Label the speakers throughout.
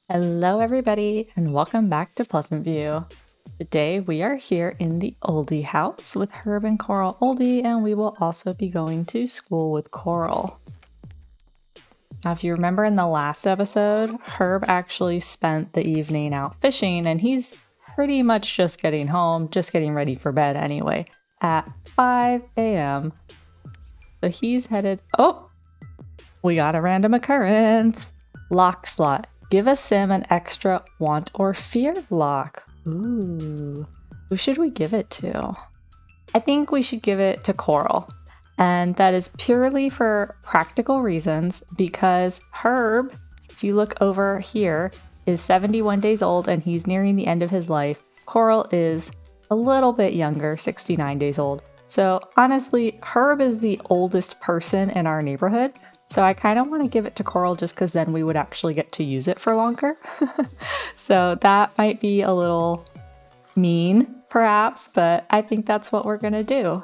Speaker 1: Hello everybody and welcome back to Pleasantview. Today we are here in the Oldie house with Herb and Coral Oldie, and we will also be going to school with Coral. Now if you remember in the last episode, Herb actually spent the evening out fishing and he's pretty much just getting home, just getting ready for bed anyway, at 5 a.m. So he's headed, we got a random occurrence. Lock slot. Give a sim an extra want or fear lock. Ooh. Who should we give it to? I think we should give it to Coral. And that is purely for practical reasons because Herb, if you look over here, is 71 days old and he's nearing the end of his life. Coral is a little bit younger, 69 days old. So honestly, Herb is the oldest person in our neighborhood. So I kind of want to give it to Coral just because then we would actually get to use it for longer. So that might be a little mean, perhaps, but I think that's what we're going to do.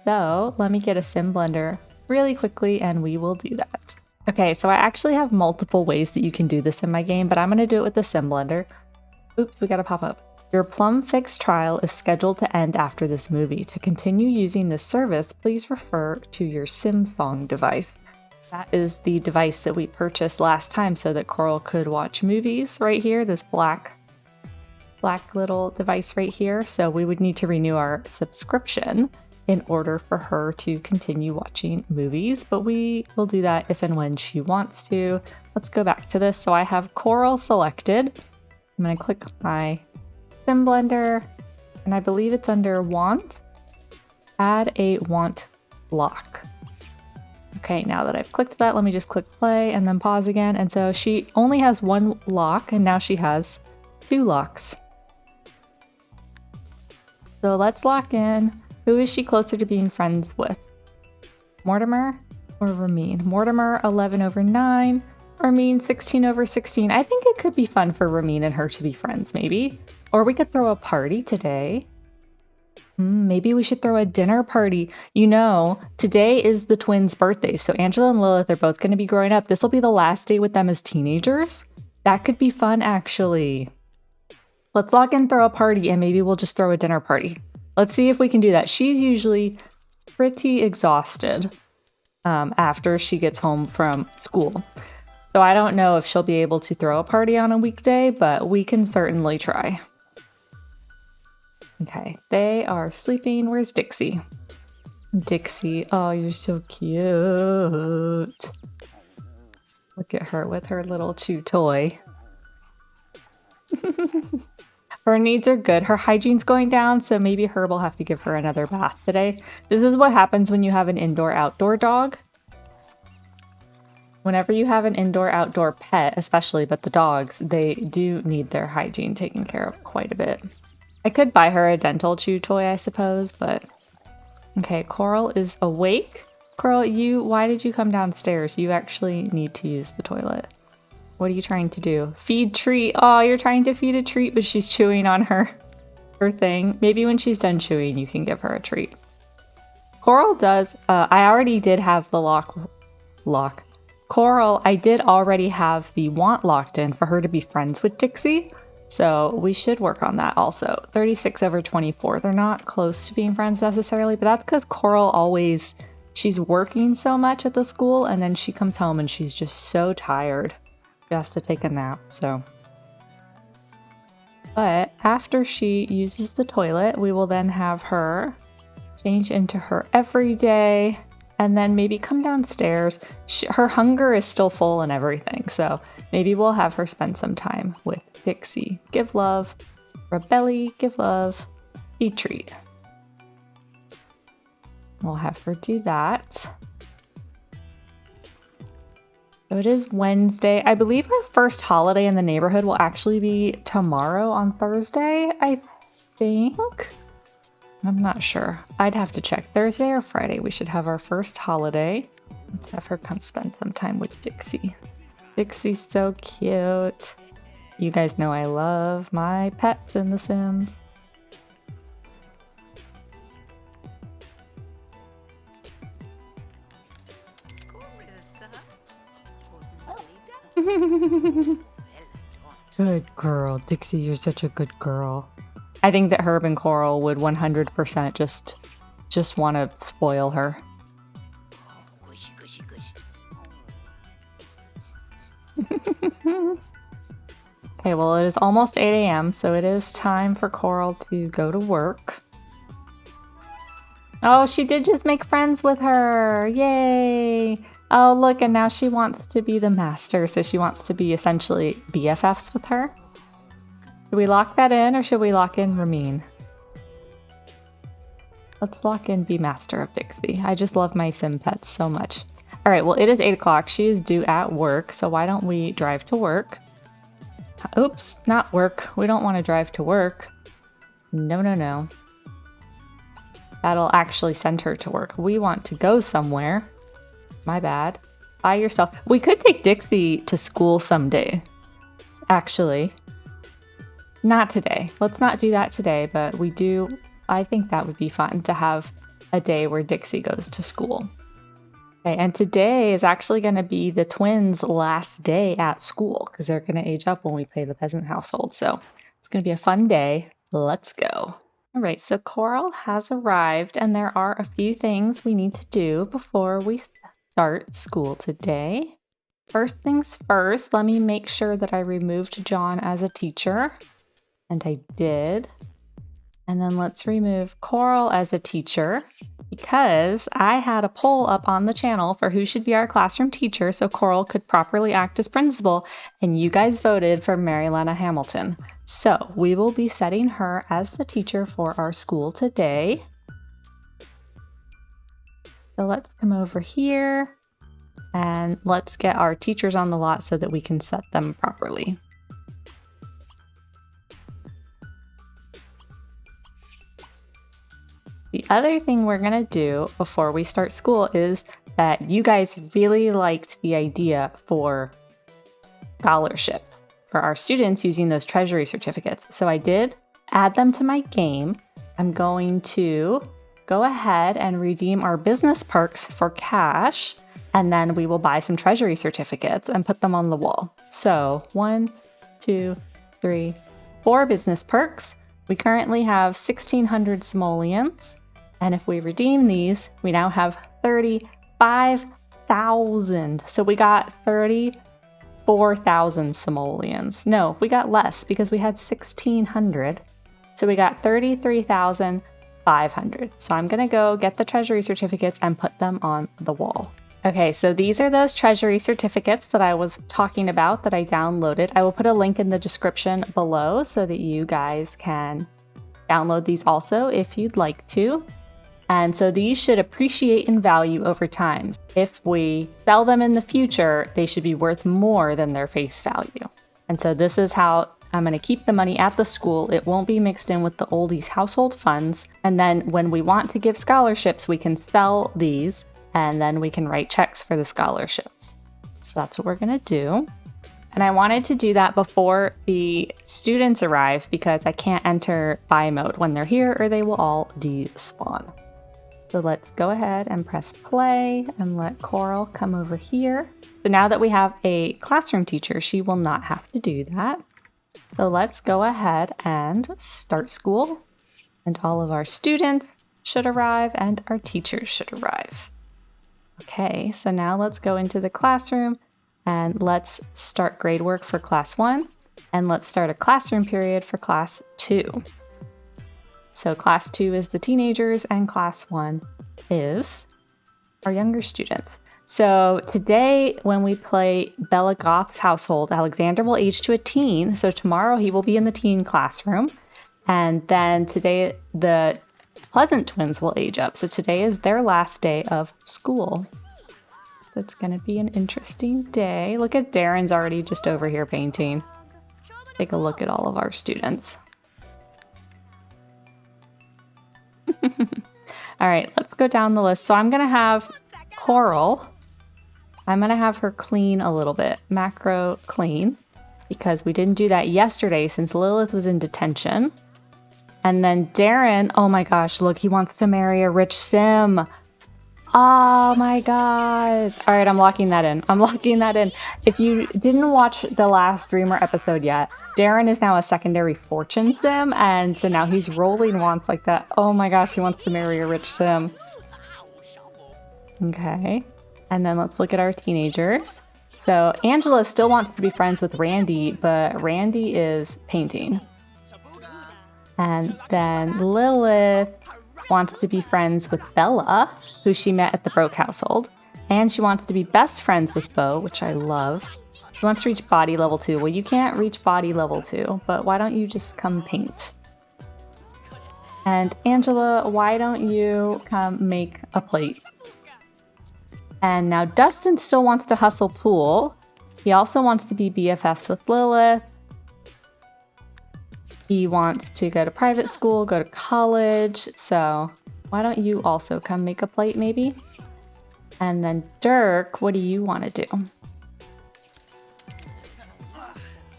Speaker 1: So let me get a sim blender really quickly and we will do that. Okay, so I actually have multiple ways that you can do this in my game, but I'm going to do it with the sim blender. Oops, we got a pop-up. Your Plum Fix trial is scheduled to end after this movie. To continue using this service, please refer to your SimSong device. That is the device that we purchased last time so that Coral could watch movies right here, this black little device right here. So we would need to renew our subscription in order for her to continue watching movies, but we will do that if and when she wants to. Let's go back to this. So I have Coral selected. I'm going to click my sim blender and I believe it's under want. Add a want lock. Okay, now that I've clicked that, let me just click play and then pause again. And so she only has one lock and now she has two locks. So let's lock in. Who is she closer to being friends with? Mortimer or Ramin? Mortimer 11/9, Ramin 16/16. I think it could be fun for Ramin and her to be friends maybe. Or we could throw a party today. Maybe we should throw a dinner party. You know, today is the twins' birthdays, so Angela and Lilith are both going to be growing up. This will be the last day with them as teenagers. That could be fun, actually. Let's log in, throw a party, and maybe we'll just throw a dinner party. Let's see if we can do that. She's usually pretty exhausted after she gets home from school. So I don't know if she'll be able to throw a party on a weekday, but we can certainly try. Okay, they are sleeping. Where's Dixie? Dixie, oh, you're so cute. Look at her with her little chew toy. Her needs are good. Her hygiene's going down, so maybe Herb will have to give her another bath today. This is what happens when you have an indoor-outdoor dog. Whenever you have an indoor-outdoor pet, especially, but the dogs, they do need their hygiene taken care of quite a bit. I could buy her a dental chew toy, I suppose, but... Okay, Coral is awake. Coral, why did you come downstairs? You actually need to use the toilet. What are you trying to do? Feed treat. Oh, you're trying to feed a treat, but she's chewing on her thing. Maybe when she's done chewing, you can give her a treat. Coral does... I already did have the lock. Coral, I did already have the want locked in for her to be friends with Dixie. So we should work on that also. 36/24. They're not close to being friends necessarily, but that's because Coral she's working so much at the school and then she comes home and she's just so tired. She has to take a nap, so. But after she uses the toilet, we will then have her change into her everyday and then maybe come downstairs. Her hunger is still full and everything, so maybe we'll have her spend some time with Dixie. Give love. Rebelly, give love. Feed treat. We'll have her do that. So it is Wednesday. I believe our first holiday in the neighborhood will actually be tomorrow on Thursday, I think. I'm not sure. I'd have to check. Thursday or Friday, we should have our first holiday. Let's have her come spend some time with Dixie. Dixie's so cute. You guys know I love my pets in The Sims. Good girl. Dixie, you're such a good girl. I think that Herb and Coral would 100% just want to spoil her. Okay, well, it is almost 8 a.m., so it is time for Coral to go to work. Oh, she did just make friends with her! Yay! Oh, look, and now she wants to be the master, so she wants to be essentially BFFs with her. Should we lock that in, or should we lock in Ramin? Let's lock in be master of Dixie. I just love my sim pets so much. All right, well, it is 8 o'clock. She is due at work, so why don't we drive to work? Oops, not work. We don't want to drive to work. No, no, no. That'll actually send her to work. We want to go somewhere. My bad. By yourself. We could take Dixie to school someday. Actually. Not today. Let's not do that today, but we do. I think that would be fun to have a day where Dixie goes to school. Okay, and today is actually going to be the twins' last day at school because they're going to age up when we play the peasant household. So it's going to be a fun day. Let's go. All right, so Coral has arrived, and there are a few things we need to do before we start school today. First things first, let me make sure that I removed John as a teacher. And I did. And then let's remove Coral as a teacher because I had a poll up on the channel for who should be our classroom teacher so Coral could properly act as principal, and you guys voted for Marylena Hamilton. So we will be setting her as the teacher for our school today. So let's come over here and let's get our teachers on the lot so that we can set them properly. The other thing we're going to do before we start school is that you guys really liked the idea for scholarships for our students using those treasury certificates. So I did add them to my game. I'm going to go ahead and redeem our business perks for cash, and then we will buy some treasury certificates and put them on the wall. So 1, 2, 3, 4 business perks. We currently have 1,600 simoleons, and if we redeem these, we now have 35,000. So we got 34,000 simoleons. No, we got less because we had 1,600. So we got 33,500. So I'm gonna go get the treasury certificates and put them on the wall. Okay, so these are those treasury certificates that I was talking about that I downloaded. I will put a link in the description below so that you guys can download these also if you'd like to. And so these should appreciate in value over time. If we sell them in the future, they should be worth more than their face value. And so this is how I'm going to keep the money at the school. It won't be mixed in with the Oldie's household funds. And then when we want to give scholarships, we can sell these and then we can write checks for the scholarships. So that's what we're going to do. And I wanted to do that before the students arrive because I can't enter buy mode when they're here or they will all despawn. So let's go ahead and press play and let Coral come over here. So now that we have a classroom teacher, she will not have to do that. So let's go ahead and start school. And all of our students should arrive and our teachers should arrive. Okay, so now let's go into the classroom and let's start grade work for class 1 and let's start a classroom period for class 2. So class 2 is the teenagers and class 1 is our younger students. So today when we play Bella Goth's household, Alexander will age to a teen. So tomorrow he will be in the teen classroom. And then today the Pleasant twins will age up. So today is their last day of school. So it's going to be an interesting day. Look at Darren's already just over here painting. Take a look at all of our students. All right, let's go down the list. So I'm going to have Coral. I'm going to have her clean a little bit. Macro clean. Because we didn't do that yesterday since Lilith was in detention. And then Darren, oh my gosh, look, he wants to marry a rich sim. Oh my god. All right, I'm locking that in. I'm locking that in. If you didn't watch the last Dreamer episode yet, Darren is now a secondary fortune sim, and so now he's rolling wants like that. Oh my gosh, he wants to marry a rich sim. Okay. And then let's look at our teenagers. So Angela still wants to be friends with Randy, but Randy is painting. And then Lilith wants to be friends with Bella, who she met at the Broke household. And she wants to be best friends with Bo, which I love. She wants to reach body level 2. Well, you can't reach body level 2, but why don't you just come paint? And Angela, why don't you come make a plate? And now Dustin still wants to hustle pool. He also wants to be BFFs with Lilith. He wants to go to private school, go to college. So why don't you also come make a plate maybe? And then Dirk, what do you want to do?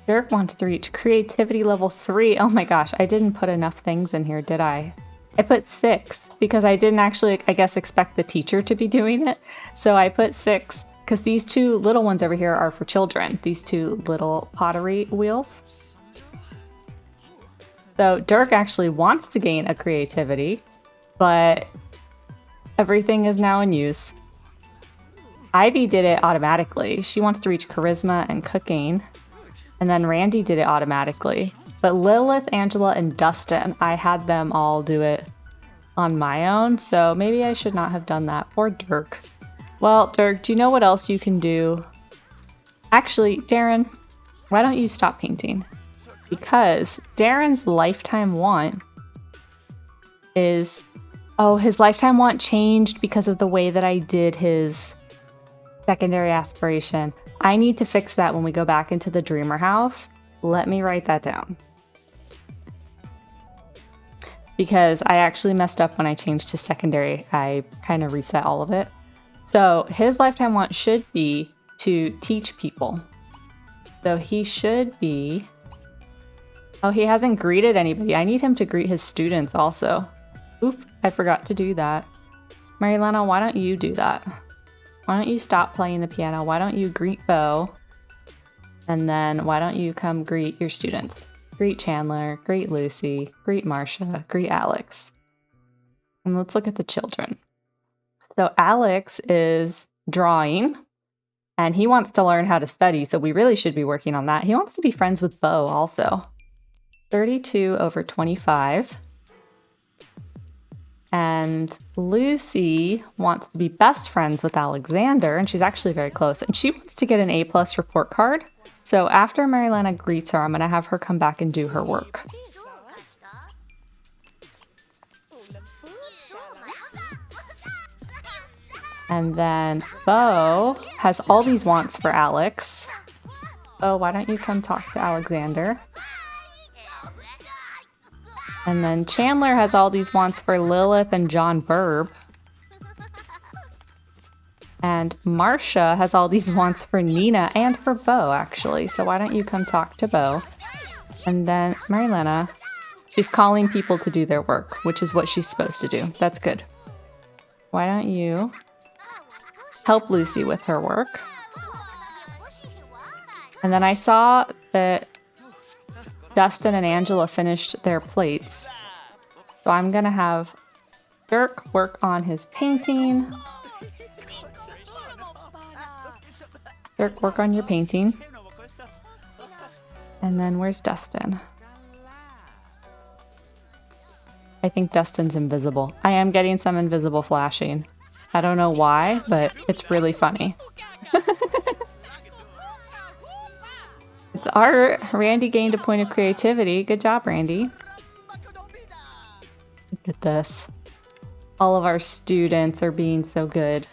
Speaker 1: Dirk wants to reach creativity level 3. Oh my gosh, I didn't put enough things in here, did I? I put 6 because I didn't actually, I guess, expect the teacher to be doing it. So I put 6 because these 2 little ones over here are for children. These 2 little pottery wheels. So Dirk actually wants to gain a creativity, but everything is now in use. Ivy did it automatically. She wants to reach charisma and cooking. And then Randy did it automatically. But Lilith, Angela, and Dustin, I had them all do it on my own. So maybe I should not have done that for Dirk. Well, Dirk, do you know what else you can do? Actually, Darren, why don't you stop painting? Because Darren's lifetime want is... Oh, his lifetime want changed because of the way that I did his secondary aspiration. I need to fix that when we go back into the Dreamer house. Let me write that down. Because I actually messed up when I changed to secondary. I kind of reset all of it. So his lifetime want should be to teach people. So he should be... Oh, he hasn't greeted anybody. I need him to greet his students also. Oop, I forgot to do that. Marylena, why don't you do that? Why don't you stop playing the piano? Why don't you greet Bo? And then why don't you come greet your students? Greet Chandler, greet Lucy, greet Marcia, greet Alex. And let's look at the children. So Alex is drawing, and he wants to learn how to study, so we really should be working on that. He wants to be friends with Bo also. 32/25. And Lucy wants to be best friends with Alexander, and she's actually very close. And she wants to get an A+ report card. So after Marylena greets her, I'm going to have her come back and do her work. And then Bo has all these wants for Alex. Bo, why don't you come talk to Alexander? And then Chandler has all these wants for Lilith and John Burb. And Marcia has all these wants for Nina and for Bo, actually. So why don't you come talk to Bo? And then Marylena, she's calling people to do their work, which is what she's supposed to do. That's good. Why don't you help Lucy with her work? And then I saw that Dustin and Angela finished their plates. So I'm gonna have Dirk work on his painting. Dirk, work on your painting. And then where's Dustin? I think Dustin's invisible. I am getting some invisible flashing. I don't know why, but it's really funny. It's art. Randy gained a point of creativity. Good job, Randy. Look at this. All of our students are being so good.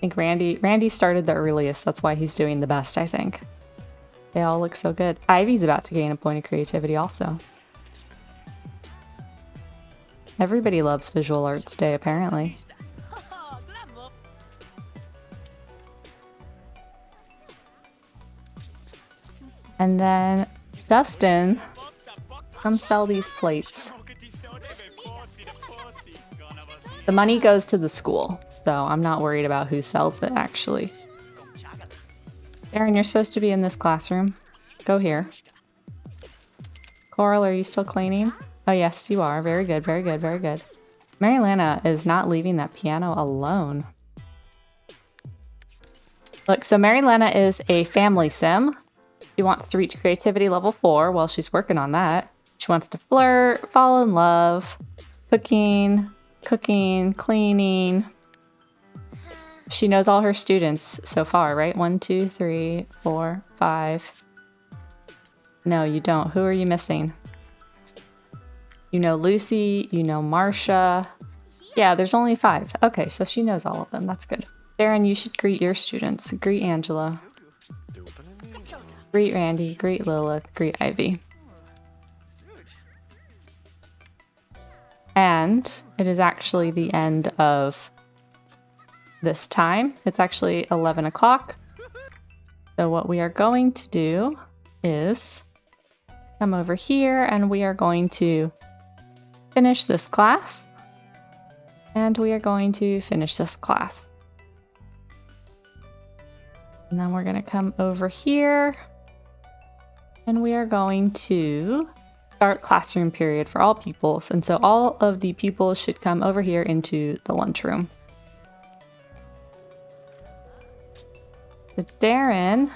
Speaker 1: I think Randy started the earliest. That's why he's doing the best, I think. They all look so good. Ivy's about to gain a point of creativity also. Everybody loves Visual Arts Day, apparently. And then Dustin Come sell these plates. The money goes to the school, so I'm not worried about who sells it, actually. Darren, you're supposed to be in this classroom. Go here. Coral, are you still cleaning? Oh, yes, you are. Very good, very good, very good. Marylena is not leaving that piano alone. Look, so Marylena is a family sim. She wants to reach creativity level 4. Well, she's working on that. She wants to flirt, fall in love, cooking, cleaning. She knows all her students so far, right? 1, 2, 3, 4, 5. No, you don't. Who are you missing? You know Lucy, you know Marcia. Yeah, there's only 5. Okay, so she knows all of them. That's good. Darren, you should greet your students. Greet Angela. Greet Randy. Greet Lilith. Greet Ivy. And it is actually the end of this time. It's actually 11 o'clock. So what we are going to do is come over here and we are going to finish this class. And we are going to finish this class. And then we're going to come over here and we are going to start classroom period for all pupils. And so all of the pupils should come over here into the lunchroom. So Darren,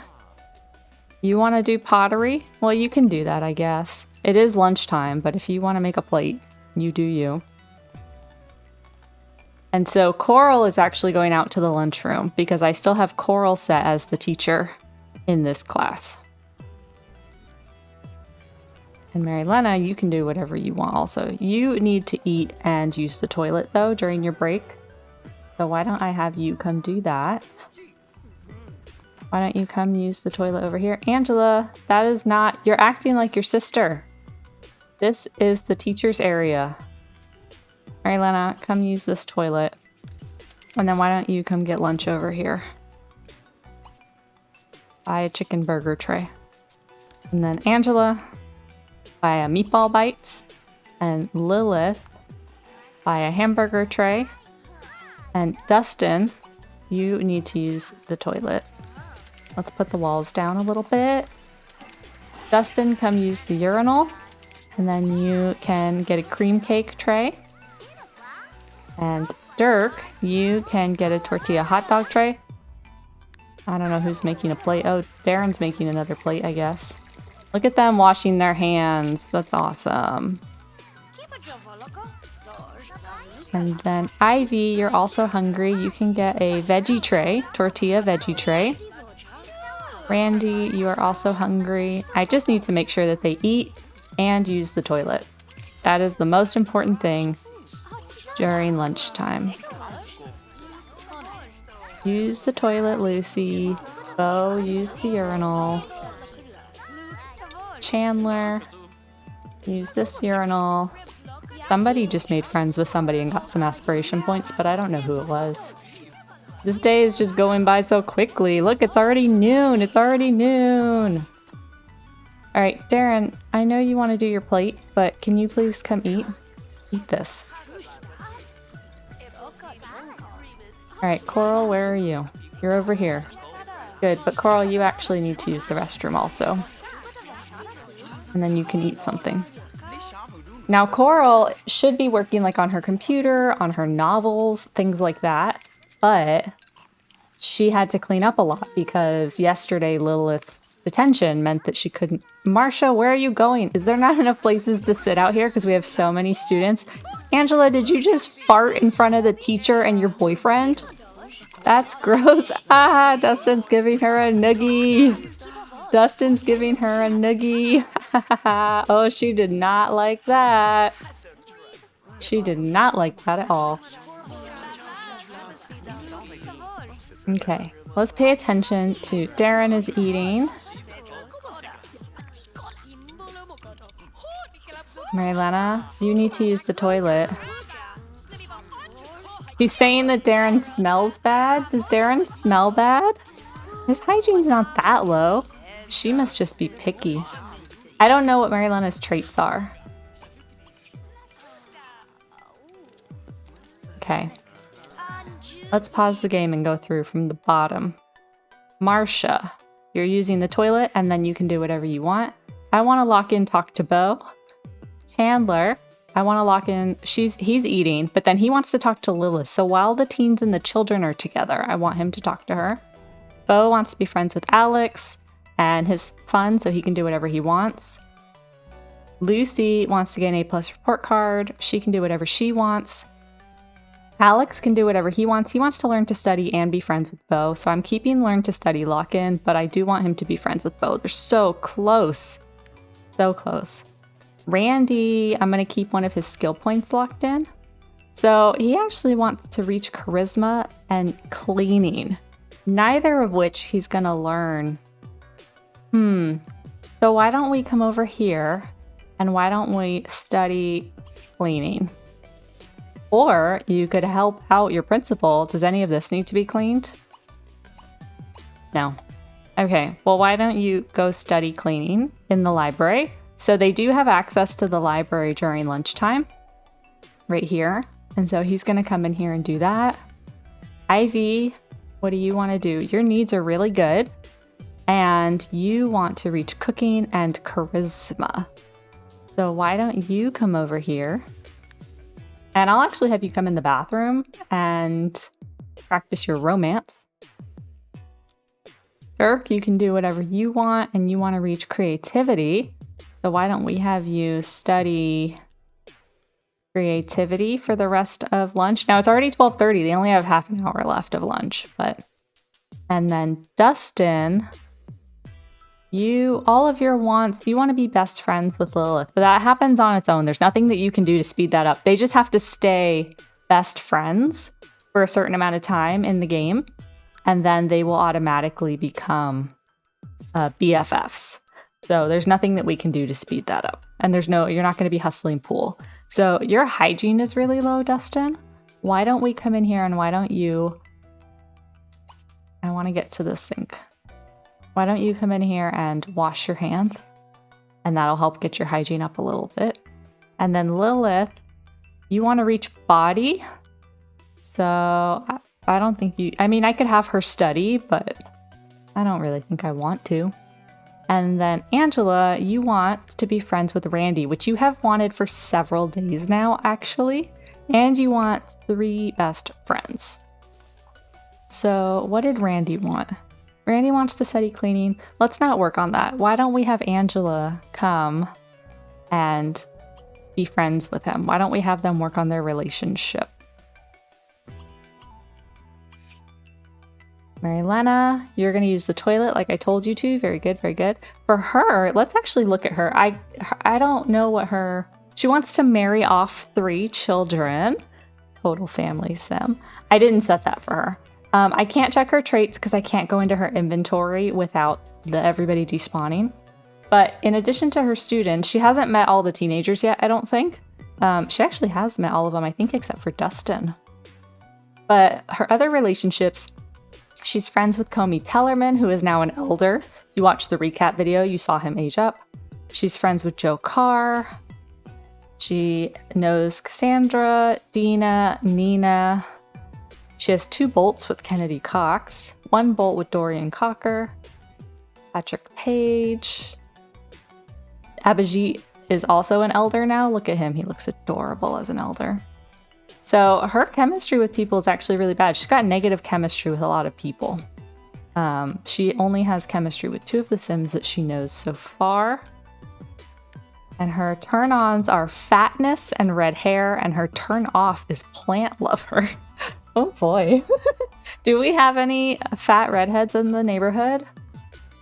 Speaker 1: you want to do pottery? Well, you can do that, I guess. It is lunchtime, but if you want to make a plate, you do you. And so Coral is actually going out to the lunchroom because I still have Coral set as the teacher in this class. And Marylena, you can do whatever you want also. You need to eat and use the toilet though during your break. So why don't I have you come do that? Why don't you come use the toilet over here? Angela, that is not, you're acting like your sister. This is the teacher's area. Marylena, come use this toilet. And then why don't you come get lunch over here? Buy a chicken burger tray. And then Angela, buy a meatball bites. And Lilith, buy a hamburger tray. And Dustin, you need to use the toilet. Let's put the walls down a little bit. Dustin, come use the urinal. And then you can get a cream cake tray. And Dirk, you can get a tortilla hot dog tray. I don't know who's making a plate. Oh, Darren's making another plate, I guess. Look at them washing their hands. That's awesome. And then Ivy, you're also hungry. You can get a veggie tray, tortilla veggie tray. Randy, you are also hungry. I just need to make sure that they eat and use the toilet. That is the most important thing during lunchtime. Use the toilet, Lucy. Go use the urinal. Chandler, use this urinal. Somebody just made friends with somebody and got some aspiration points, but I don't know who it was. This day is just going by so quickly. Look, it's already noon. It's already noon. All right, Darren, I know you want to do your plate, but can you please come eat? Eat this. All right, Coral, where are you? You're over here. Good, but Coral, you actually need to use the restroom also. And then you can eat something. Now, Coral should be working like on her computer, on her novels, things like that. But she had to clean up a lot because yesterday Lilith's detention meant that she couldn't. Marcia, where are you going? Is there not enough places to sit out here because we have so many students? Angela, did you just fart in front of the teacher and your boyfriend? That's gross. Ah, Dustin's giving her a noogie. Dustin's giving her a noogie. Oh, she did not like that. She did not like that at all. Okay, let's pay attention to Darren is eating. Marylena, you need to use the toilet. He's saying that Darren smells bad. Does Darren smell bad? His hygiene's not that low. She must just be picky. I don't know what Marylena's traits are. Okay. Let's pause the game and go through from the bottom. Marcia, you're using the toilet and then you can do whatever you want. I want to lock in talk to Bo. Chandler, I want to lock in, he's eating, but then he wants to talk to Lilith. So while the teens and the children are together, I want him to talk to her. Bo wants to be friends with Alex and his fun so he can do whatever he wants. Lucy wants to get an A+ report card. She can do whatever she wants. Alex can do whatever he wants. He wants to learn to study and be friends with Bo. So I'm keeping learn to study lock in, but I do want him to be friends with Bo. They're so close. So close. Randy, I'm going to keep one of his skill points locked in. So he actually wants to reach charisma and cleaning, neither of which he's going to learn. So why don't we come over here and why don't we study cleaning? Or you could help out your principal. Does any of this need to be cleaned? No. Okay, well, why don't you go study cleaning in the library? So they do have access to the library during lunchtime, right here. And so he's going to come in here and do that. Ivy, what do you want to do? Your needs are really good. And you want to reach cooking and charisma. So why don't you come over here? And I'll actually have you come in the bathroom and practice your romance. Dirk, you can do whatever you want, and you want to reach creativity. So why don't we have you study creativity for the rest of lunch? Now it's already 12:30. They only have half an hour left of lunch, and then Dustin, all of your wants, you want to be best friends with Lilith, but that happens on its own. There's nothing that you can do to speed that up. They just have to stay best friends for a certain amount of time in the game, and then they will automatically become BFFs. So there's nothing that we can do to speed that up. And you're not going to be hustling pool. So your hygiene is really low, Dustin. Why don't we come in here and why don't you, I want to get to the sink. Why don't you come in here and wash your hands? And that'll help get your hygiene up a little bit. And then Lilith, you want to reach body. So I don't think I could have her study, but I don't really think I want to. And then Angela, you want to be friends with Randy, which you have wanted for several days now, actually. And you want 3 best friends. So what did Randy want? Randy wants to study cleaning. Let's not work on that. Why don't we have Angela come and be friends with him? Why don't we have them work on their relationship? Marylena, you're going to use the toilet like I told you to. Very good, very good. For her, let's actually look at her. I don't know what she wants to marry off 3 children. Total family sim. I didn't set that for her. I can't check her traits because I can't go into her inventory without everybody despawning. But in addition to her students, she hasn't met all the teenagers yet, I don't think. She actually has met all of them, I think, except for Dustin. But her other relationships, she's friends with Comey Tellerman, who is now an elder. You watched the recap video, you saw him age up. She's friends with Joe Carr. She knows Cassandra, Dina, Nina. She has 2 bolts with Kennedy Cox, 1 bolt with Dorian Cocker, Patrick Page. Abhijit is also an elder now. Look at him. He looks adorable as an elder. So her chemistry with people is actually really bad. She's got negative chemistry with a lot of people. She only has chemistry with 2 of the Sims that she knows so far. And her turn-ons are fatness and red hair, and her turn-off is plant lover. Oh boy. Do we have any fat redheads in the neighborhood?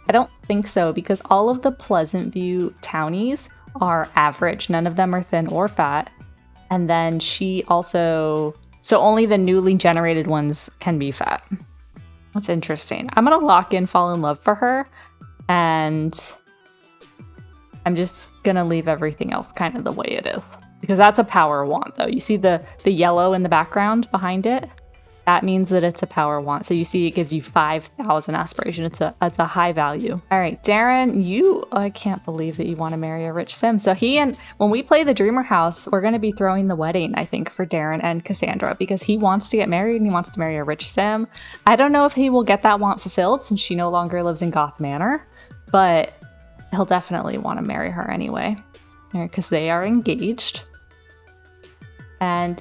Speaker 1: I don't think so, because all of the Pleasantview townies are average. None of them are thin or fat. And then she also... So only the newly generated ones can be fat. That's interesting. I'm going to lock in Fall in Love for her. And I'm just going to leave everything else kind of the way it is. Because that's a power wand, though. You see the yellow in the background behind it? that means that it's a power want. So you see it gives you 5,000 aspiration. It's a high value. All right, Darren, I can't believe that you want to marry a rich sim. So when we play the Dreamer house, we're going to be throwing the wedding, I think, for Darren and Cassandra because he wants to get married and he wants to marry a rich sim. I don't know if he will get that want fulfilled since she no longer lives in Goth Manor, but he'll definitely want to marry her anyway because they are engaged. And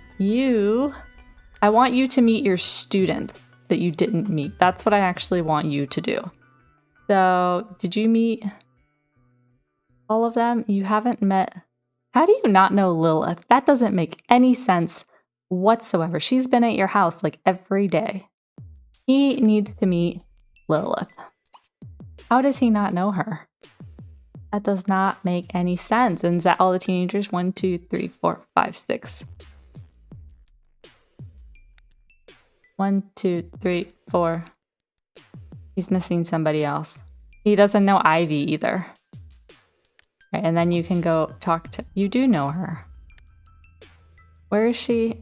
Speaker 1: I want you to meet your students that you didn't meet. That's what I actually want you to do. So, did you meet all of them? You haven't met... How do you not know Lilith? That doesn't make any sense whatsoever. She's been at your house like every day. He needs to meet Lilith. How does he not know her? That does not make any sense. And is that all the teenagers? 1, 2, 3, 4, 5, 6. 1, 2, 3, 4. He's missing somebody else. He doesn't know Ivy either. Right, and then you can go talk to... You do know her. Where is she?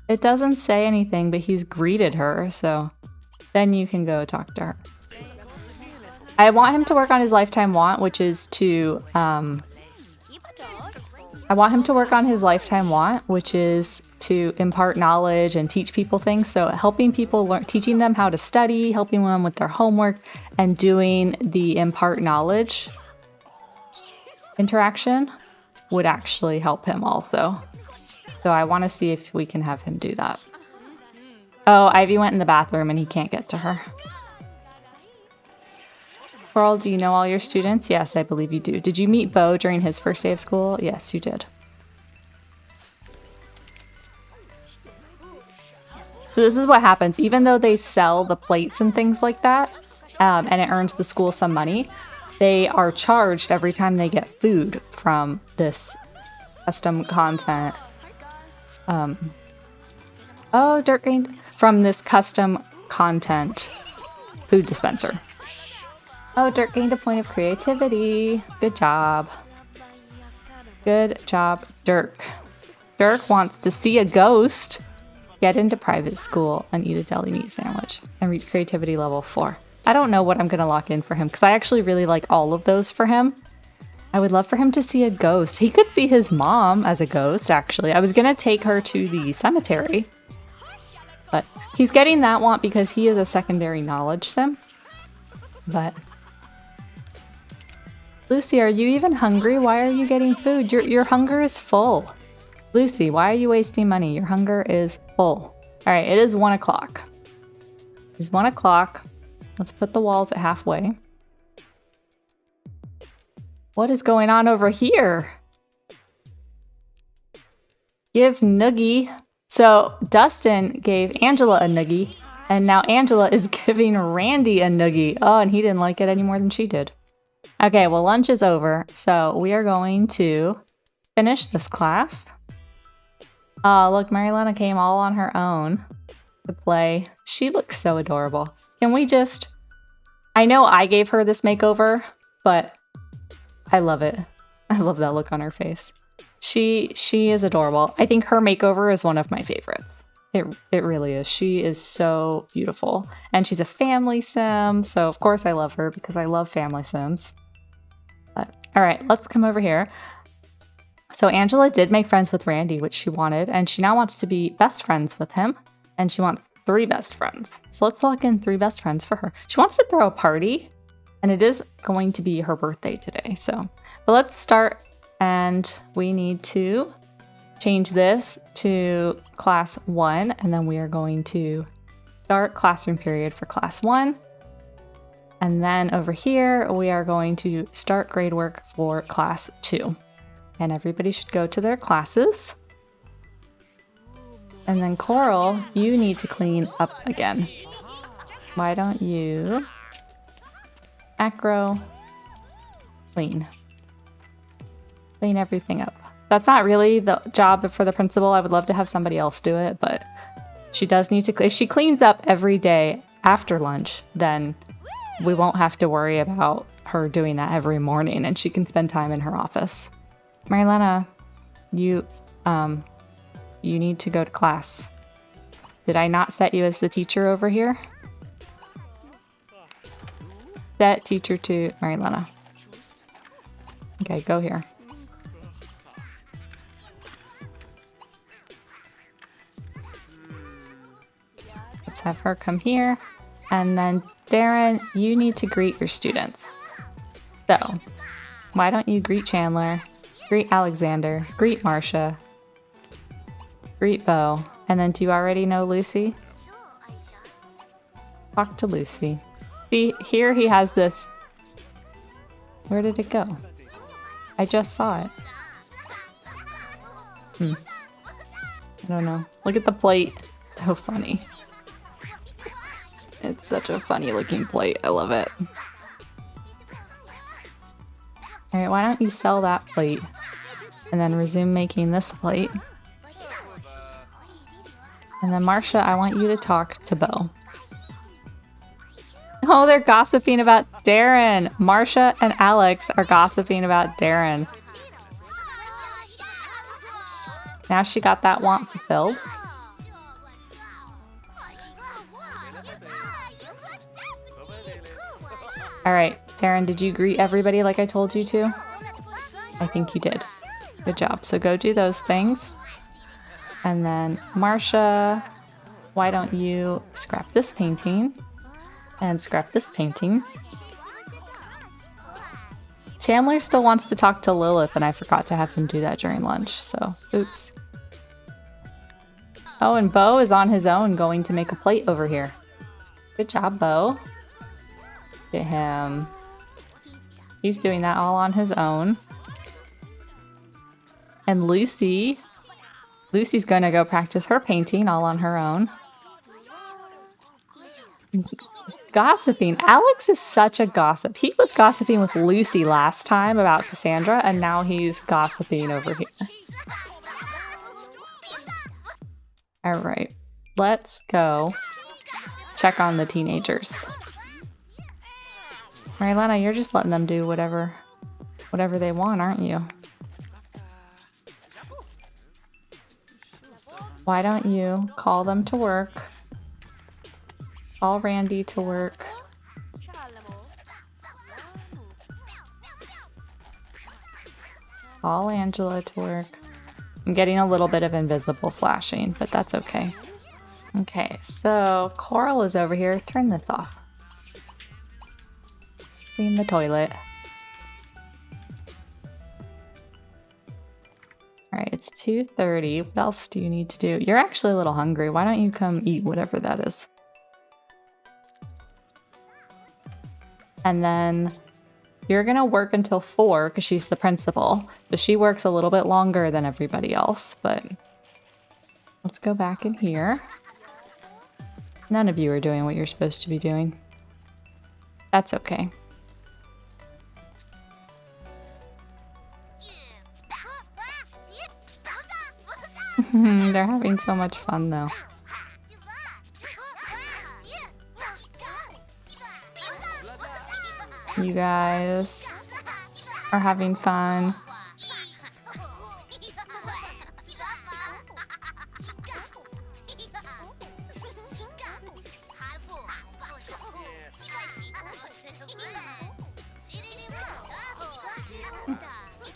Speaker 1: It doesn't say anything, but he's greeted her, so then you can go talk to her. I want him to work on his lifetime want, which is to... I want him to work on his lifetime want, which is to impart knowledge and teach people things. So helping people learn, teaching them how to study, helping them with their homework, and doing the impart knowledge interaction would actually help him also. So I want to see if we can have him do that. Oh, Ivy went in the bathroom and he can't get to her. Coral, do you know all your students? Yes, I believe you do. Did you meet Bo during his first day of school? Yes, you did. So this is what happens. Even though they sell the plates and things like that, and it earns the school some money, they are charged every time they get food from this custom content. Oh, dirt gained from this custom content food dispenser. Oh, Dirk gained a point of creativity. Good job. Good job, Dirk. Dirk wants to see a ghost, get into private school, and eat a deli meat sandwich, and reach creativity level 4. I don't know what I'm going to lock in for him, because I actually really like all of those for him. I would love for him to see a ghost. He could see his mom as a ghost, actually. I was going to take her to the cemetery, but he's getting that want because he is a secondary knowledge sim. But... Lucy, are you even hungry? Why are you getting food? Your hunger is full. Lucy, why are you wasting money? Your hunger is full. All right, it is 1 o'clock. It's 1 o'clock. Let's put the walls at halfway. What is going on over here? Give noogie. So Dustin gave Angela a noogie, and now Angela is giving Randy a noogie. Oh, and he didn't like it any more than she did. Okay, well, lunch is over, so we are going to finish this class. Look, Marylena came all on her own to play. She looks so adorable. Can we just... I know I gave her this makeover, but I love it. I love that look on her face. She is adorable. I think her makeover is one of my favorites. It really is. She is so beautiful. And she's a family sim, so of course I love her because I love family sims. But, all right, let's come over here. So Angela did make friends with Randy, which she wanted, and she now wants to be best friends with him, and she wants 3 best friends. So let's lock in 3 best friends for her. She wants to throw a party, and it is going to be her birthday today. But let's start, and we need to change this to class 1, and then we are going to start classroom period for class 1. And then over here, we are going to start grade work for class 2. And everybody should go to their classes. And then Coral, you need to clean up again. Why don't you macro clean everything up. That's not really the job for the principal. I would love to have somebody else do it, but she does need to, if she cleans up every day after lunch, then we won't have to worry about her doing that every morning, and she can spend time in her office. Marylena, you You need to go to class. Did I not set you as the teacher over here? Set teacher to Marylena. Okay, go here. Let's have her come here. And then Darren, you need to greet your students. So, why don't you greet Chandler, greet Alexander, greet Marcia, greet Bo, and then do you already know Lucy? Talk to Lucy. See, here he has this. Where did it go? I just saw it. I don't know. Look at the plate. So funny. It's such a funny looking plate. I love it. Alright, why don't you sell that plate and then resume making this plate. And then Marcia, I want you to talk to Bo. Oh, they're gossiping about Darren. Marcia and Alex are gossiping about Darren. Now she got that want fulfilled. Alright, Darren, did you greet everybody like I told you to? I think you did. Good job. So go do those things. And then Marcia, why don't you scrap this painting and scrap this painting. Chandler still wants to talk to Lilith, and I forgot to have him do that during lunch, so oops. Oh, and Bo is on his own going to make a plate over here. Good job, Bo. Get him. He's doing that all on his own. And Lucy's gonna go practice her painting all on her own. Gossiping. Alex is such a gossip. He was gossiping with Lucy last time about Cassandra, and now he's gossiping over here. Alright, let's go check on the teenagers. Marylena, you're just letting them do whatever they want, aren't you? Why don't you call them to work? Call Randy to work. Call Angela to work. I'm getting a little bit of invisible flashing, but that's okay. Okay, so Coral is over here. Turn this off. Clean the toilet. Alright, it's 2:30. What else do you need to do? You're actually a little hungry. Why don't you come eat whatever that is? And then you're gonna work until 4 because she's the principal. So she works a little bit longer than everybody else, but let's go back in here. None of you are doing what you're supposed to be doing. That's okay. They're having so much fun though. You guys are having fun.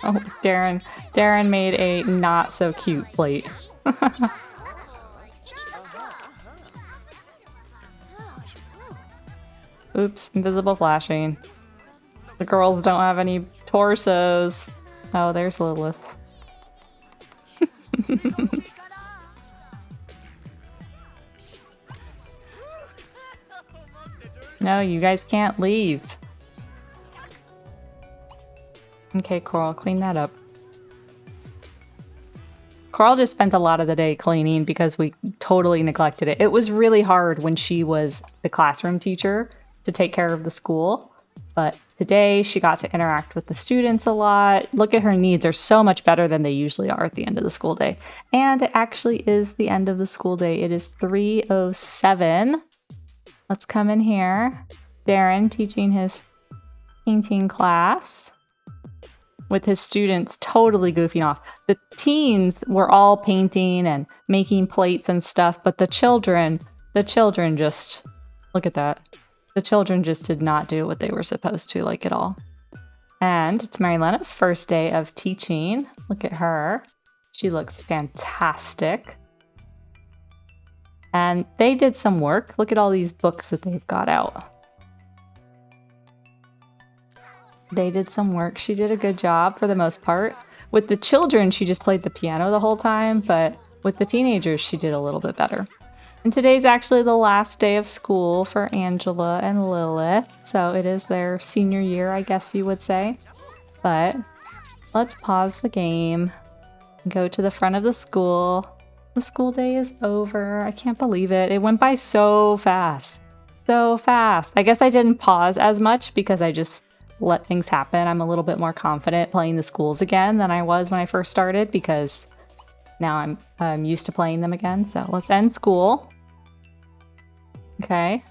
Speaker 1: Oh, Darren made a not so cute plate. Oops, invisible flashing. The girls don't have any torsos. Oh, there's Lilith. No, you guys can't leave. Okay, Coral, clean that up. Coral just spent a lot of the day cleaning because we totally neglected it. It was really hard when she was the classroom teacher to take care of the school. But today she got to interact with the students a lot. Look at her needs are so much better than they usually are at the end of the school day. And it actually is the end of the school day. It is 3:07. Let's come in here. Darren teaching his painting class. with his students totally goofing off. The teens were all painting and making plates and stuff, but the children just, look at that. The children just did not do what they were supposed to, like at all. And it's Marylena's first day of teaching. Look at her. She looks fantastic. And they did some work. Look at all these books that they've got out. They did some work. She did a good job for the most part. With the children, she just played the piano the whole time, but with the teenagers, she did a little bit better. And today's actually the last day of school for Angela and Lilith, so it is their senior year, I guess you would say. But let's pause the game and go to the front of the school. The school day is over. I can't believe it. It went by so fast. So fast. I guess I didn't pause as much because I just let things happen. I'm a little bit more confident playing the schools again than I was when I first started because now I'm used to playing them again. So let's end school. Okay.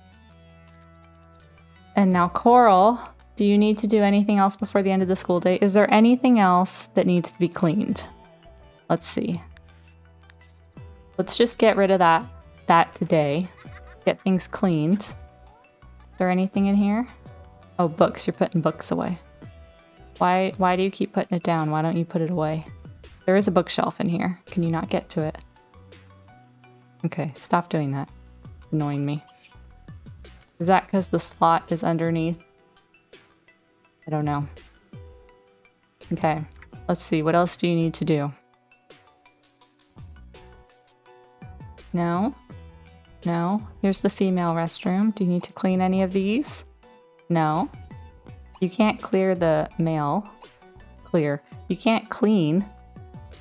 Speaker 1: And now Coral, do you need to do anything else before the end of the school day? Is there anything else that needs to be cleaned? Let's see. Let's just get rid of that today. Get things cleaned. Is there anything in here? Oh, books. You're putting books away. Why do you keep putting it down? Why don't you put it away? There is a bookshelf in here. Can you not get to it? Okay, stop doing that. It's annoying me. Is that because the slot is underneath? I don't know. Okay, let's see. What else do you need to do? No? No? Here's the female restroom. Do you need to clean any of these? No. You can't clear the male. Clear. You can't clean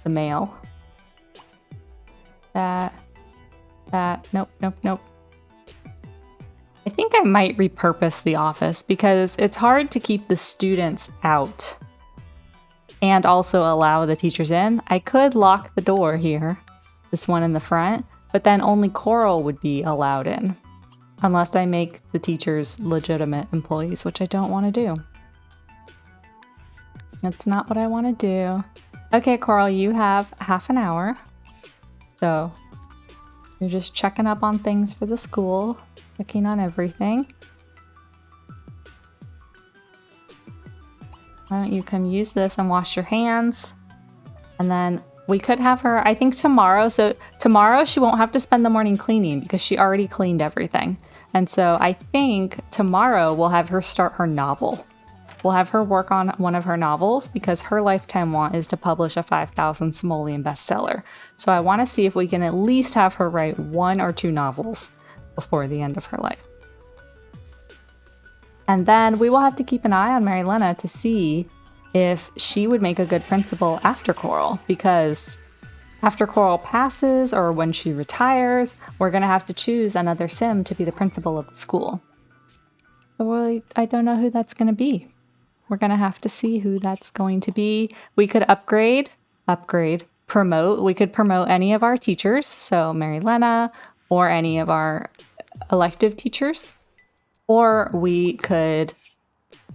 Speaker 1: the male. That. Nope, nope, nope. I think I might repurpose the office because it's hard to keep the students out and also allow the teachers in. I could lock the door here, this one in the front, but then only Coral would be allowed in. Unless I make the teachers legitimate employees, which I don't want to do. That's not what I want to do. Okay, Coral, you have half an hour. So you're just checking up on things for the school, checking on everything. Why don't you come use this and wash your hands? And then we could have her, I think tomorrow. So tomorrow she won't have to spend the morning cleaning because she already cleaned everything. And so I think tomorrow we'll have her start her novel. We'll have her work on one of her novels because her lifetime want is to publish a 5,000 simoleon bestseller. So I want to see if we can at least have her write 1 or 2 novels before the end of her life. And then we will have to keep an eye on Marylena to see if she would make a good principal after Coral, because after Coral passes or when she retires, we're going to have to choose another sim to be the principal of the school. Well, I don't know who that's going to be. We're going to have to see who that's going to be. We could promote. We could promote any of our teachers, so Marylena or any of our elective teachers. Or we could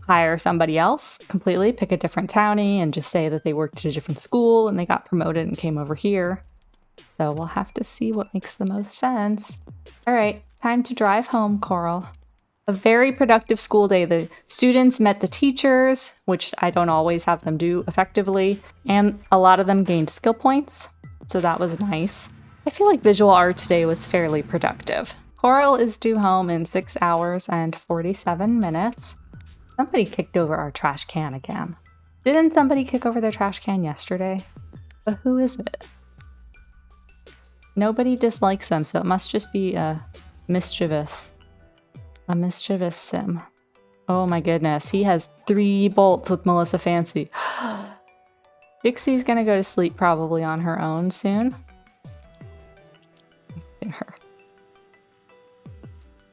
Speaker 1: hire somebody else completely, pick a different townie and just say that they worked at a different school and they got promoted and came over here. So we'll have to see what makes the most sense. All right, time to drive home, Coral. A very productive school day. The students met the teachers, which I don't always have them do effectively, and a lot of them gained skill points, so that was nice. I feel like visual arts day was fairly productive. Coral is due home in 6 hours and 47 minutes. Somebody kicked over our trash can again. Didn't somebody kick over their trash can yesterday? But who is it? Nobody dislikes them, so it must just be a mischievous sim. Oh my goodness, he has 3 bolts with Melissa Fancy. Dixie's gonna go to sleep probably on her own soon.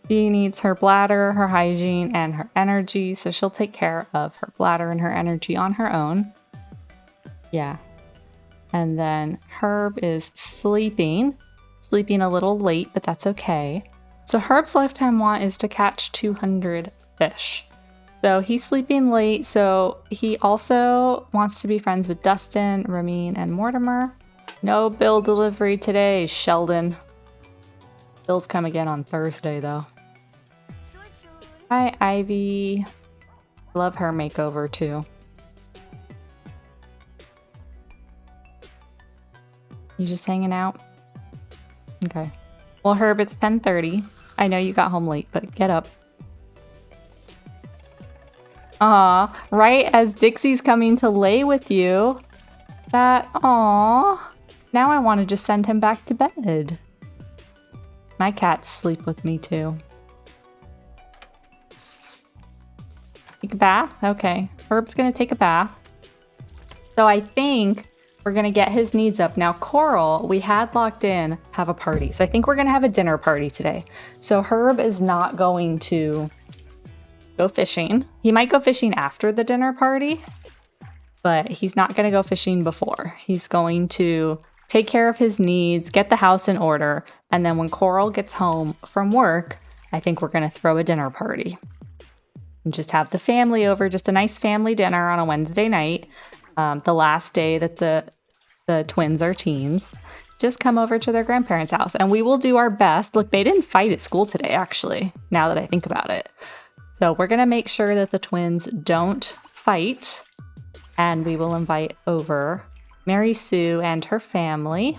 Speaker 1: She needs her bladder, her hygiene, and her energy, so she'll take care of her bladder and her energy on her own. Yeah. And then Herb is sleeping a little late, but that's okay. So Herb's lifetime want is to catch 200 fish. So he's sleeping late, so he also wants to be friends with Dustin, Ramin, and Mortimer. No bill delivery today, Sheldon. Bills come again on Thursday, though. Hi, Ivy. Love her makeover, too. You just hanging out? Okay. Well, Herb, it's 10:30. I know you got home late, but get up. Aw, right as Dixie's coming to lay with you. Aw. Now I want to just send him back to bed. My cats sleep with me too. Take a bath? Okay. Herb's gonna take a bath. So I think we're gonna get his needs up. Now Coral, we had locked in, have a party. So I think we're gonna have a dinner party today. So Herb is not going to go fishing. He might go fishing after the dinner party, but he's not going to go fishing before. He's going to take care of his needs, get the house in order, and then when Coral gets home from work, I think we're going to throw a dinner party and just have the family over, just a nice family dinner on a Wednesday night, the last day that the twins are teens. Just come over to their grandparents' house, and we will do our best. Look, they didn't fight at school today, actually, now that I think about it. So we're going to make sure that the twins don't fight, and we will invite over Mary Sue and her family.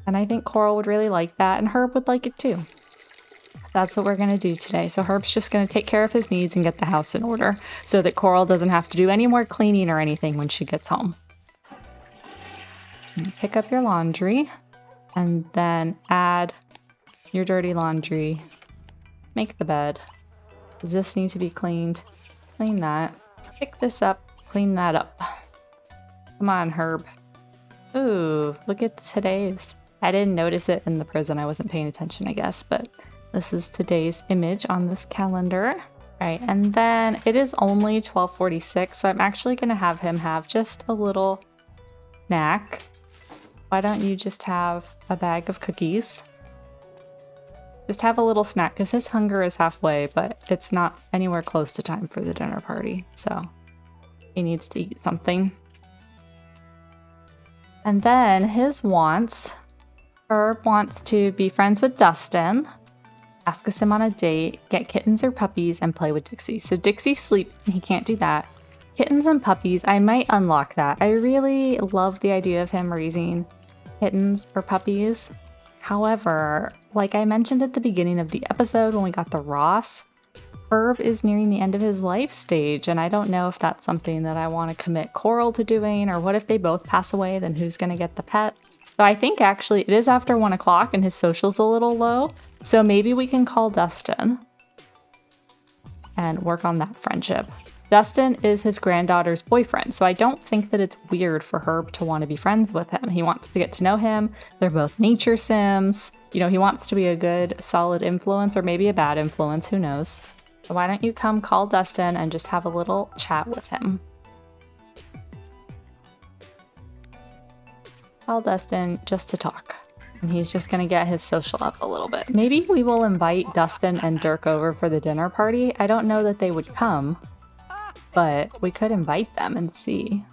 Speaker 1: And I think Coral would really like that, and Herb would like it too. That's what we're going to do today. So Herb's just going to take care of his needs and get the house in order so that Coral doesn't have to do any more cleaning or anything when she gets home. Pick up your laundry and then add your dirty laundry. Make the bed. Does this need to be cleaned? Clean that. Pick this up. Clean that up. Come on, Herb. Ooh, look at today's. I didn't notice it in the prison. I wasn't paying attention, I guess, but this is today's image on this calendar. All right, and then it is only 12:46, so I'm actually going to have him have just a little snack. Why don't you just have a bag of cookies? Just have a little snack, because his hunger is halfway, but it's not anywhere close to time for the dinner party, so he needs to eat something. And then his wants. Herb wants to be friends with Dustin, ask us him on a date, get kittens or puppies, and play with Dixie. So Dixie's sleep, he can't do that. Kittens and puppies, I might unlock that. I really love the idea of him raising kittens or puppies. However, like I mentioned at the beginning of the episode when we got the Ross, Herb is nearing the end of his life stage, and I don't know if that's something that I want to commit Coral to doing, or what if they both pass away, then who's going to get the pets? So I think actually it is after 1 o'clock and his social's a little low, so maybe we can call Dustin and work on that friendship. Dustin is his granddaughter's boyfriend, so I don't think that it's weird for Herb to want to be friends with him. He wants to get to know him. They're both nature sims. You know, he wants to be a good, solid influence, or maybe a bad influence, who knows. So why don't you come call Dustin and just have a little chat with him. Call Dustin just to talk. And he's just going to get his social up a little bit. Maybe we will invite Dustin and Dirk over for the dinner party. I don't know that they would come, but we could invite them and see.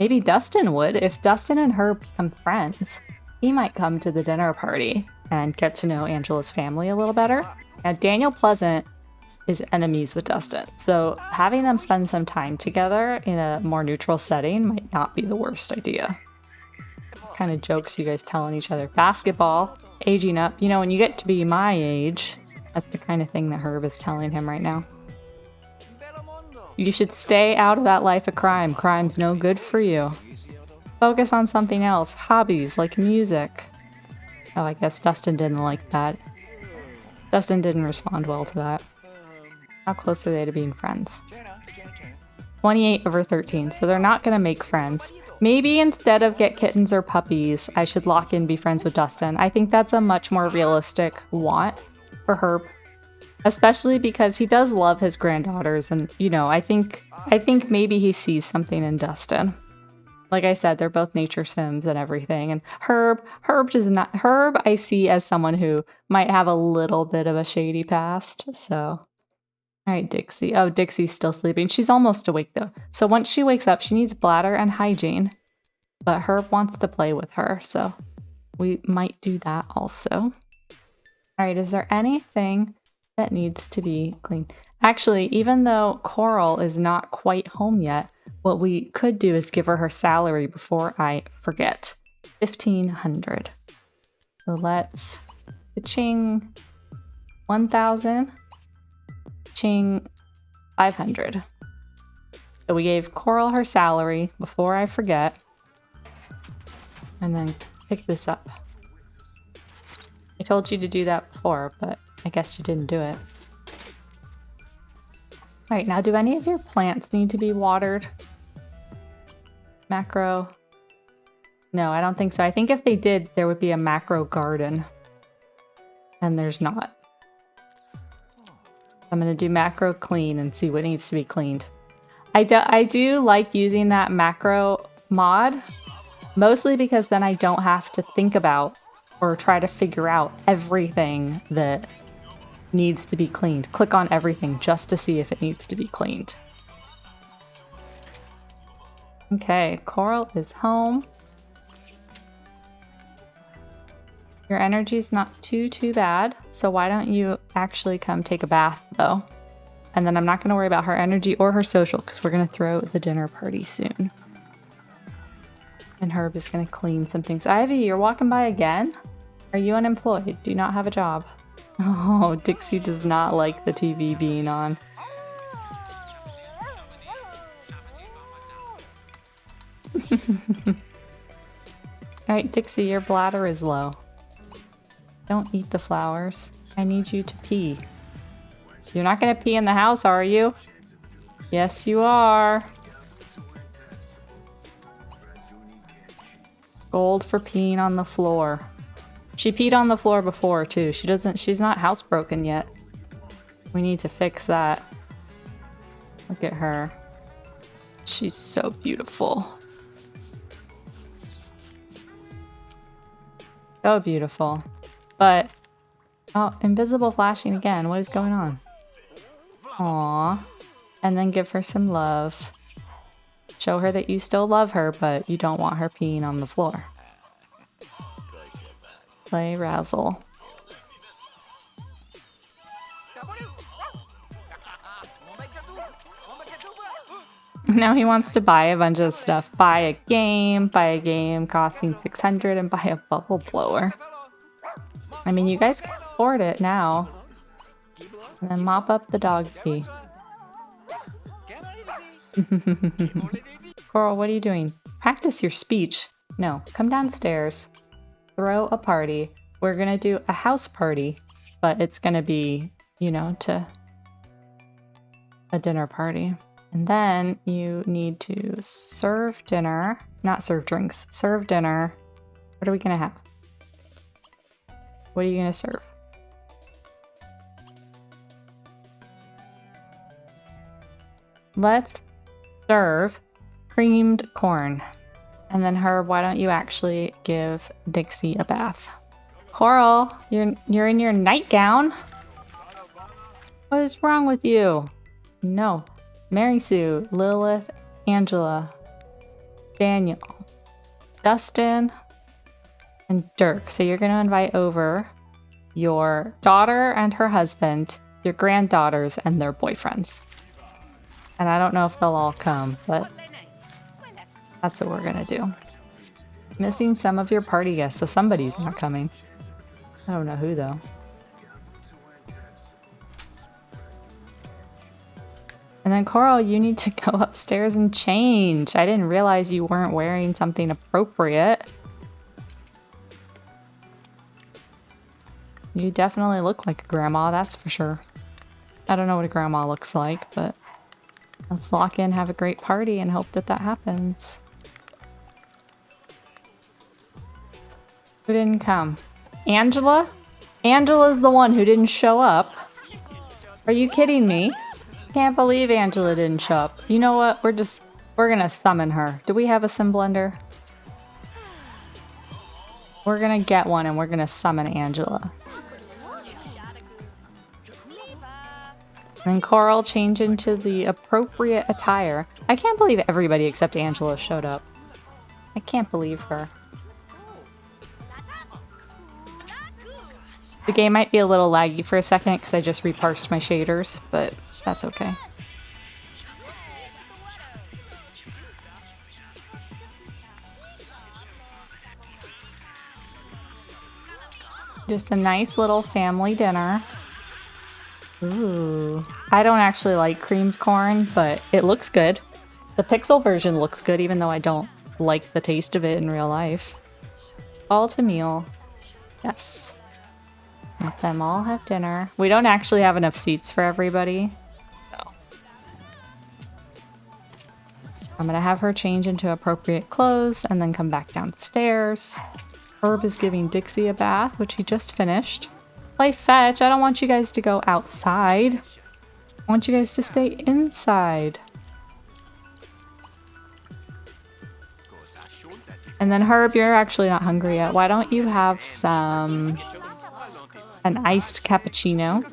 Speaker 1: Maybe Dustin would. If Dustin and Herb become friends, he might come to the dinner party and get to know Angela's family a little better. Now, Daniel Pleasant is enemies with Dustin, so having them spend some time together in a more neutral setting might not be the worst idea. What kind of jokes you guys telling each other? Basketball, aging up. You know, when you get to be my age, that's the kind of thing that Herb is telling him right now. You should stay out of that life of crime. Crime's no good for you. Focus on something else. Hobbies like music. Oh, I guess Dustin didn't like that. Dustin didn't respond well to that. How close are they to being friends? 28/13, so they're not going to make friends. Maybe instead of get kittens or puppies, I should lock in be friends with Dustin. I think that's a much more realistic want for Herb. Especially because he does love his granddaughters, and you know, I think maybe he sees something in Dustin. Like I said, they're both nature sims and everything. And Herb I see as someone who might have a little bit of a shady past, so All right, Dixie. Oh, Dixie's still sleeping. She's almost awake though. So once she wakes up, she needs bladder and hygiene. But Herb wants to play with her, so we might do that also. All right, is there anything that needs to be cleaned? Actually, even though Coral is not quite home yet, what we could do is give her salary before I forget. 1,500. So let's ching 1,000. Ching 500. So we gave Coral her salary before I forget. And then pick this up. I told you to do that before, but I guess you didn't do it. All right, now do any of your plants need to be watered? Macro? No, I don't think so. I think if they did, there would be a macro garden. And there's not. I'm gonna do macro clean and see what needs to be cleaned. I do like using that macro mod, mostly because then I don't have to think about or try to figure out everything that needs to be cleaned. Click on everything just to see if it needs to be cleaned. Okay, Coral is home. Your energy's not too bad, so why don't you actually come take a bath though? And then I'm not gonna worry about her energy or her social because we're gonna throw the dinner party soon. And Herb is gonna clean some things. Ivy, you're walking by again? Are you unemployed? Do you not have a job? Oh, Dixie does not like the TV being on. Alright, Dixie, your bladder is low. Don't eat the flowers. I need you to pee. You're not gonna pee in the house, are you? Yes, you are. Gold for peeing on the floor. She peed on the floor before too. She's not housebroken yet. We need to fix that. Look at her. She's so beautiful. So beautiful. But, oh, invisible flashing again. What is going on? Aww. And then give her some love. Show her that you still love her, but you don't want her peeing on the floor. Play razzle. Now he wants to buy a bunch of stuff. Buy a game costing 600 and buy a bubble blower. I mean, you guys can afford it now. And then mop up the dog pee. Coral, what are you doing? Practice your speech. No, come downstairs. Throw a party. We're gonna do a house party, but it's gonna be, you know, to a dinner party. And then you need to serve dinner. Not serve drinks. Serve dinner. What are we gonna have? What are you gonna serve? Let's serve creamed corn. And then Herb, why don't you actually give Dixie a bath? Coral, you're in your nightgown. What is wrong with you? No. Mary Sue, Lilith, Angela, Daniel, Dustin, and Dirk. So you're going to invite over your daughter and her husband, your granddaughters and their boyfriends. And I don't know if they'll all come, but that's what we're going to do. Missing some of your party guests, so somebody's not coming. I don't know who though. And then Coral, you need to go upstairs and change. I didn't realize you weren't wearing something appropriate. You definitely look like a grandma, that's for sure. I don't know what a grandma looks like, but let's lock in, have a great party, and hope that that happens. Who didn't come? Angela? Angela's the one who didn't show up. Are you kidding me? Can't believe Angela didn't show up. You know what? We're gonna summon her. Do we have a sim blender? We're gonna get one and we're gonna summon Angela. And Coral change into the appropriate attire. I can't believe everybody except Angela showed up. I can't believe her. The game might be a little laggy for a second because I just reparsed my shaders, but that's okay. Just a nice little family dinner. Ooh. I don't actually like creamed corn, but it looks good. The pixel version looks good, even though I don't like the taste of it in real life. All to meal. Yes. Let them all have dinner. We don't actually have enough seats for everybody. No. I'm gonna have her change into appropriate clothes and then come back downstairs. Herb is giving Dixie a bath, which he just finished. Play fetch. I don't want you guys to go outside. I want you guys to stay inside. And then Herb, you're actually not hungry yet. Why don't you have an iced cappuccino?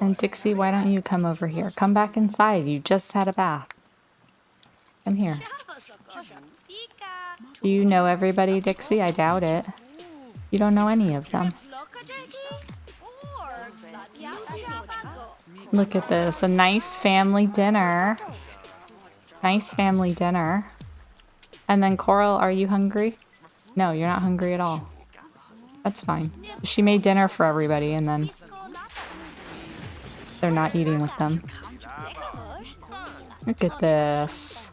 Speaker 1: And Dixie, why don't you come over here? Come back inside. You just had a bath. Come here. Do you know everybody, Dixie? I doubt it. You don't know any of them. Look at this. A nice family dinner. Nice family dinner. And then Coral, are you hungry? No, you're not hungry at all. That's fine. She made dinner for everybody and then they're not eating with them. Look at this.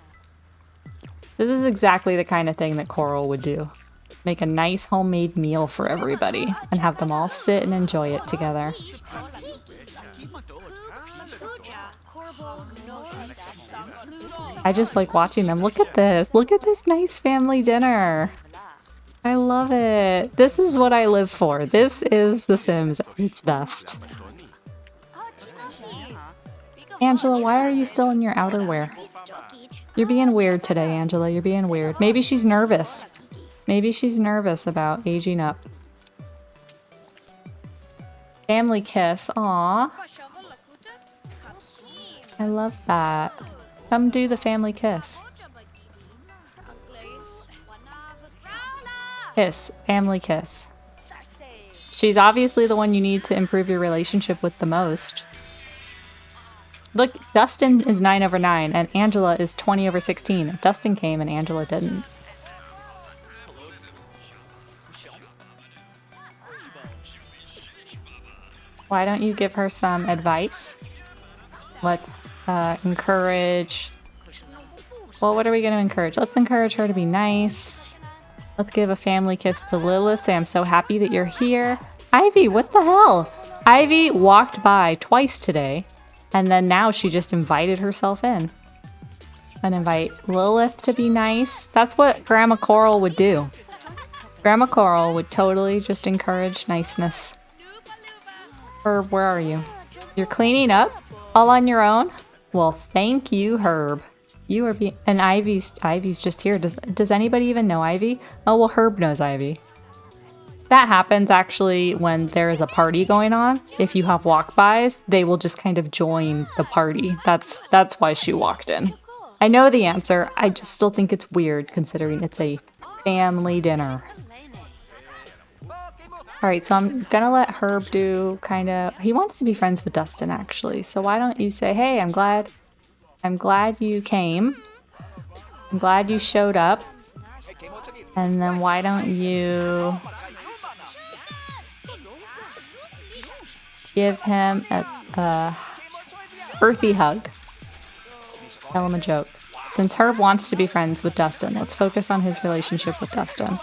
Speaker 1: This is exactly the kind of thing that Coral would do. Make a nice homemade meal for everybody and have them all sit and enjoy it together. I just like watching them. Look at this. Look at this nice family dinner. I love it. This is what I live for. This is The Sims at its best. Angela, why are you still in your outerwear? You're being weird today, Angela. You're being weird. Maybe she's nervous. Maybe she's nervous about aging up. Family kiss. Aww. I love that. Come do the family kiss. Kiss. Family kiss. She's obviously the one you need to improve your relationship with the most. Look, Dustin is 9/9 and Angela is 20/16. Dustin came and Angela didn't. Why don't you give her some advice? Let's encourage... Well, what are we going to encourage? Let's encourage her to be nice. Let's give a family kiss to Lilith. Say, I'm so happy that you're here. Ivy, what the hell? Ivy walked by twice today, and then now she just invited herself in. And invite Lilith to be nice. That's what Grandma Coral would do. Grandma Coral would totally just encourage niceness. Herb, where are you? You're cleaning up? All on your own? Well, thank you, Herb. You are being... And Ivy's just here. Does anybody even know Ivy? Oh, well, Herb knows Ivy. That happens, actually, when there is a party going on. If you have walk-bys, they will just kind of join the party. That's why she walked in. I know the answer. I just still think it's weird, considering it's a family dinner. Alright, so I'm gonna let Herb do kind of... He wants to be friends with Dustin, actually. So why don't you say, hey, I'm glad you came. I'm glad you showed up. And then why don't you... give him a earthy hug. Tell him a joke. Since Herb wants to be friends with Dustin, let's focus on his relationship with Dustin.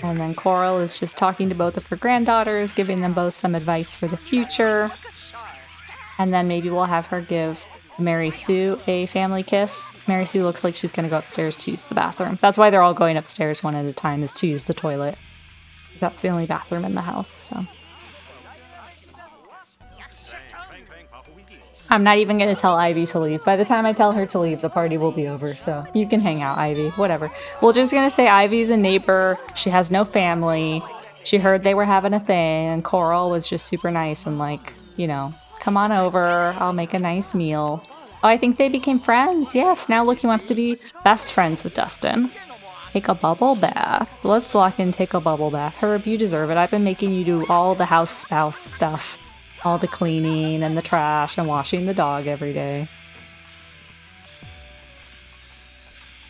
Speaker 1: And then Coral is just talking to both of her granddaughters, giving them both some advice for the future. And then maybe we'll have her give Mary Sue a family kiss. Mary Sue looks like she's going to go upstairs to use the bathroom. That's why they're all going upstairs one at a time, is to use the toilet. That's the only bathroom in the house, so. I'm not even going to tell Ivy to leave. By the time I tell her to leave, the party will be over, so you can hang out, Ivy. Whatever. We're just going to say Ivy's a neighbor. She has no family. She heard they were having a thing, and Coral was just super nice and like, you know, come on over, I'll make a nice meal. Oh, I think they became friends. Yes, now look, he wants to be best friends with Dustin. Take a bubble bath. Let's lock in take a bubble bath. Herb, you deserve it. I've been making you do all the house spouse stuff. All the cleaning and the trash and washing the dog every day.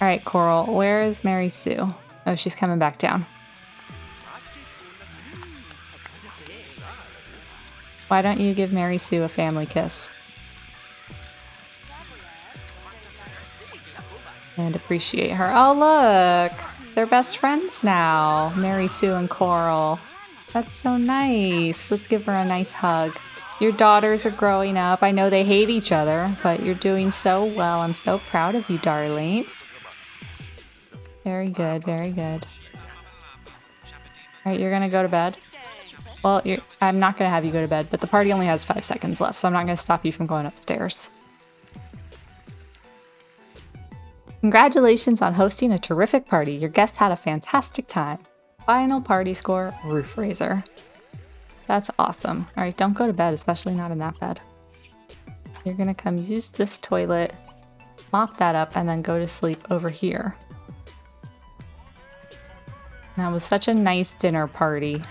Speaker 1: Alright, Coral, where is Mary Sue? Oh, she's coming back down. Why don't you give Mary Sue a family kiss? And appreciate her. Oh, look! They're best friends now. Mary Sue and Coral. That's so nice. Let's give her a nice hug. Your daughters are growing up. I know they hate each other, but you're doing so well. I'm so proud of you, darling. Very good, very good. Alright, you're gonna go to bed? Well, I'm not gonna have you go to bed, but the party only has 5 seconds left, so I'm not gonna stop you from going upstairs. Congratulations on hosting a terrific party. Your guests had a fantastic time. Final party score, roof raiser. That's awesome. Alright, don't go to bed, especially not in that bed. You're gonna come use this toilet, mop that up, and then go to sleep over here. That was such a nice dinner party.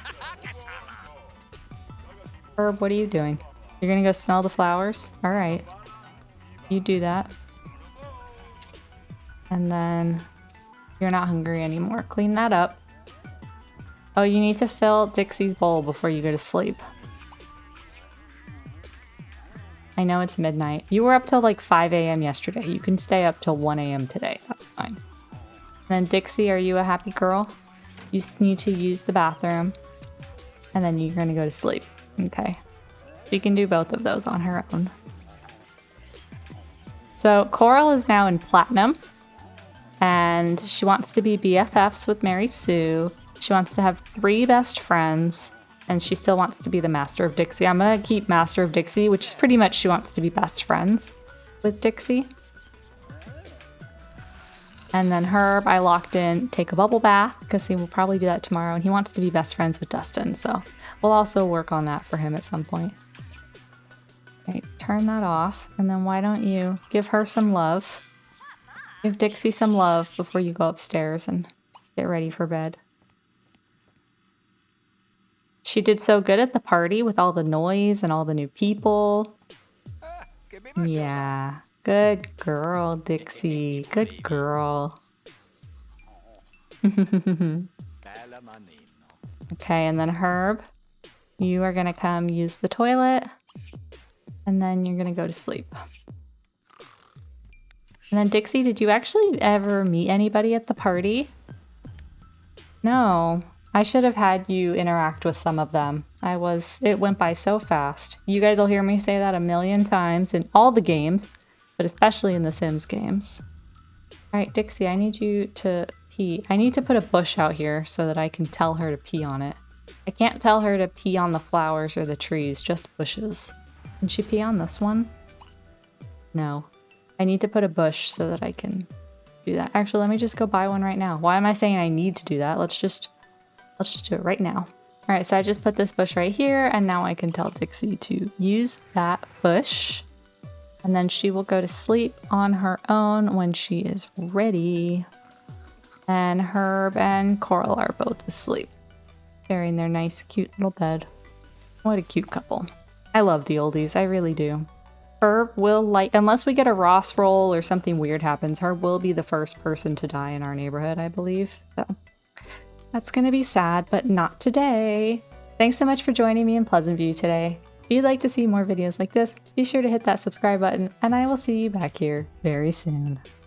Speaker 1: Herb, what are you doing? You're gonna go smell the flowers? Alright. You do that. And then you're not hungry anymore. Clean that up. Oh, you need to fill Dixie's bowl before you go to sleep. I know it's midnight. You were up till like 5 a.m. yesterday. You can stay up till 1 a.m. today. That's fine. And then Dixie, are you a happy girl? You need to use the bathroom. And then you're gonna go to sleep. Okay. She can do both of those on her own. So Coral is now in Platinum. And she wants to be BFFs with Mary Sue. She wants to have 3 best friends. And she still wants to be the Master of Dixie. I'm gonna keep Master of Dixie, which is pretty much she wants to be best friends with Dixie. And then Herb, I locked in take a bubble bath, because he will probably do that tomorrow. And he wants to be best friends with Dustin, so we'll also work on that for him at some point. Right, turn that off. And then why don't you give her some love? Give Dixie some love before you go upstairs and get ready for bed. She did so good at the party with all the noise and all the new people. Yeah. Good girl, Dixie. Good girl. Okay, and then Herb, you are gonna come use the toilet. And then you're gonna go to sleep. And then Dixie, did you actually ever meet anybody at the party? No. I should have had you interact with some of them. It went by so fast. You guys will hear me say that a million times in all the games, but especially in the Sims games. Alright, Dixie, I need you to pee. I need to put a bush out here so that I can tell her to pee on it. I can't tell her to pee on the flowers or the trees, just bushes. Can she pee on this one? No. I need to put a bush so that I can do that. Actually, let me just go buy one right now. Why am I saying I need to do that? Let's just do it right now. All right, so I just put this bush right here, and now I can tell Dixie to use that bush. And then she will go to sleep on her own when she is ready. And Herb and Coral are both asleep, sharing their nice, cute little bed. What a cute couple. I love the oldies, I really do. Herb will, unless we get a Ross roll or something weird happens, Herb will be the first person to die in our neighborhood, I believe. So that's gonna be sad, but not today. Thanks so much for joining me in Pleasantview today. If you'd like to see more videos like this, be sure to hit that subscribe button, and I will see you back here very soon.